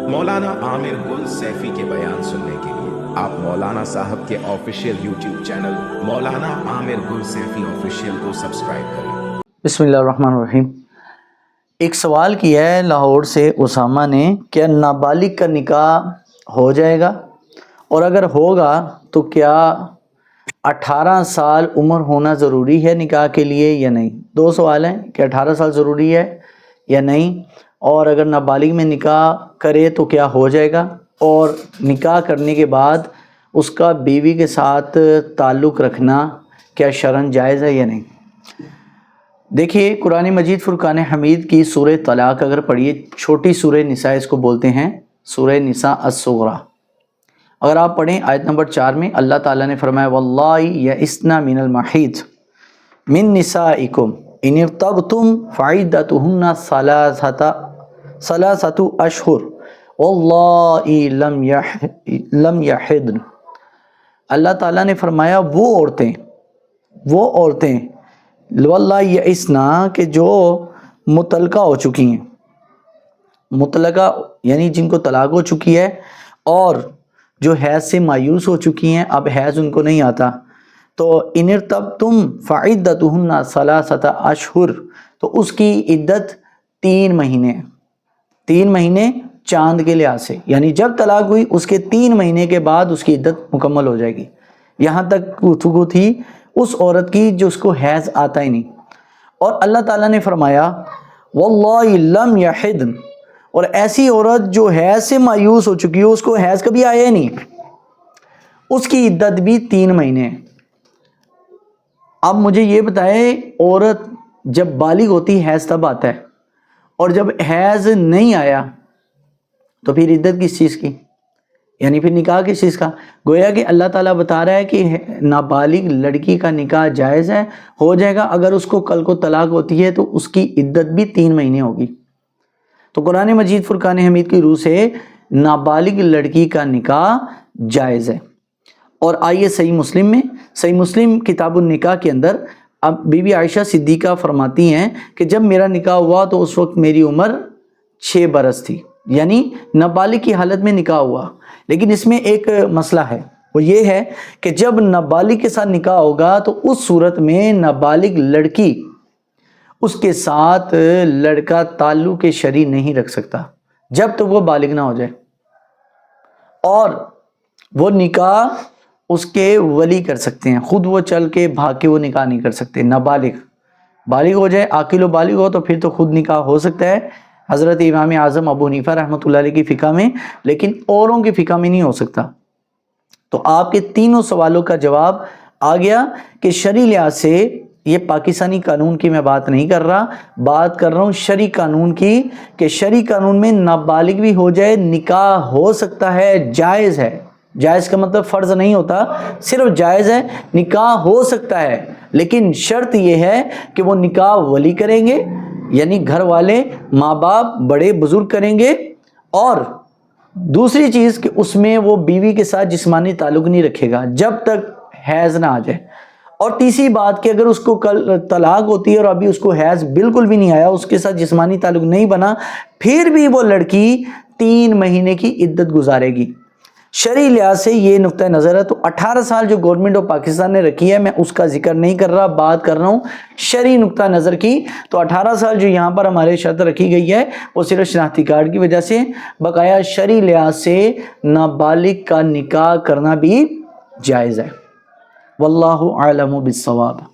मौलाना आमिर गुल सैफी के बयान सुनने के लिए आप मौलाना साहब के ऑफिशियल यूट्यूब चैनल मौलाना आमिर गुल सैफी ऑफिशियल को सब्सक्राइब करें। बिस्मिल्लाहिर्रहमानिर्रहीम। एक सवाल किया है लाहौर से उसामा ने, क्या नाबालिग का निकाह हो जाएगा और अगर होगा तो क्या 18 साल उम्र होना ज़रूरी है निकाह के लिए या नहीं। दो सवाल हैं कि 18 साल ज़रूरी है या नहीं, और अगर नाबालिग में निकाह करे तो क्या हो जाएगा, और निकाह करने के बाद उसका बीवी के साथ ताल्लुक़ रखना क्या शरन जायज़ है या नहीं। देखिए, कुरान मजीद फुरकान हमीद की सूरह तलाक अगर पढ़िए, छोटी सूरह निसा इसको बोलते हैं, सूरह निसा अस्सुगरा। अगर आप पढ़ें आयत नंबर 4 में अल्लाह ताला ने फरमाया वल्लाहि यइस्ना मिनल महीद मिन निसाइकुम इन इर्तबतुम फ़इद्दतुहुन्ना सलासतु अशहुर वल्लाहि लम यहिद्न। अल्लाह ताला ने फरमाया वो औरतें वल्लाहि यइस्ना के जो मुतलका हो चुकी हैं, मुतलका यानी जिनको तलाक हो चुकी है और जो हैज़ से मायूस हो चुकी हैं, अब हैज़ उनको नहीं आता, तो इनर तब तुम फ़इद्दतुहुन्ना सलासता अशहुर, तो उसकी इद्दत 3 महीने चांद के लिहाज से, यानी जब तलाक हुई उसके 3 महीने के बाद उसकी इद्दत मुकम्मल हो जाएगी। यहाँ तक गुफ्तगू थी उस औरत की जो उसको हैज़ आता ही नहीं। और अल्लाह ताला ने फरमाया वल्लाहि लम यहिद्न, और ऐसी औरत जो हैज़ से मायूस हो चुकी हो, उसको हैज़ कभी आया ही नहीं, उसकी इद्दत भी 3 महीने है। अब मुझे ये बताए, औरत जब बालिग होती है हैज़ तब आता है, और जब हैज़ नहीं आया तो फिर इद्दत किस चीज़ की, यानी फिर निकाह किस चीज़ का। गोया कि अल्लाह ताला बता रहा है कि नाबालिग लड़की का निकाह जायज़ है, हो जाएगा। अगर उसको कल को तलाक होती है तो उसकी इद्दत भी 3 महीने होगी। तो कुरान मजीद फुरकान हमीद की रूह से नाबालिग लड़की का निकाह जायज़ है। और आइए सही मुस्लिम किताबुन निकाह के अंदर अब बीबी आयशा सिद्दीक़ा फरमाती हैं कि जब मेरा निकाह हुआ तो उस वक्त मेरी उम्र 6 बरस थी, यानी नाबालिग की हालत में निकाह हुआ। लेकिन इसमें एक मसला है, वो ये है कि जब नाबालिग के साथ निकाह होगा तो उस सूरत में नाबालिग लड़की उसके साथ लड़का ताल्लुक़ शरई नहीं रख सकता जब तक तो वो बालिग ना हो जाए, और वो निकाह उसके वली कर सकते हैं, खुद वो चल के भाग के वो निकाह नहीं कर सकते। नाबालिग बालिग हो जाए, आकिल व बालिग हो, तो फिर तो खुद निकाह हो सकता है हज़रत इमाम आज़म अबू हनीफा रहमतुल्लाह अलैह की फ़िक़ा में, लेकिन औरों की फ़िक़ा में नहीं हो सकता। तो आपके तीनों सवालों का जवाब आ गया कि शरई लिहाज से, ये पाकिस्तानी कानून की मैं बात नहीं कर रहा, बात कर रहा हूँ शरई कानून की, कि शरई कानून में नाबालिग भी हो जाए निकाह हो सकता है, जायज़ है। जायज़ का मतलब फ़र्ज़ नहीं होता, सिर्फ जायज़ है, निकाह हो सकता है, लेकिन शर्त यह है कि वो निकाह वली करेंगे, यानी घर वाले माँ बाप बड़े बुज़ुर्ग करेंगे, और दूसरी चीज़ कि उसमें वो बीवी के साथ जिस्मानी ताल्लुक़ नहीं रखेगा जब तक हैज़ ना आ जाए। और तीसरी बात कि अगर उसको कल तलाक होती है और अभी उसको हैज़ बिल्कुल भी नहीं आया, उसके साथ जिस्मानी ताल्लुक़ नहीं बना, फिर भी वो लड़की 3 महीने की इद्दत गुजारेगी। शरई लिहाज से ये नुक्ता नज़र है। तो 18 साल जो गवर्नमेंट ऑफ पाकिस्तान ने रखी है, मैं उसका जिक्र नहीं कर रहा, बात कर रहा हूँ शरई नुक्ता नज़र की। तो 18 साल जो यहाँ पर हमारे शर्त रखी गई है वो सिर्फ शनाख्ती कार्ड की वजह से, बकाया शरई लिहाज से नाबालिग का निकाह करना भी जायज़ है। वल्लाहु आलमु बिस्सवाब।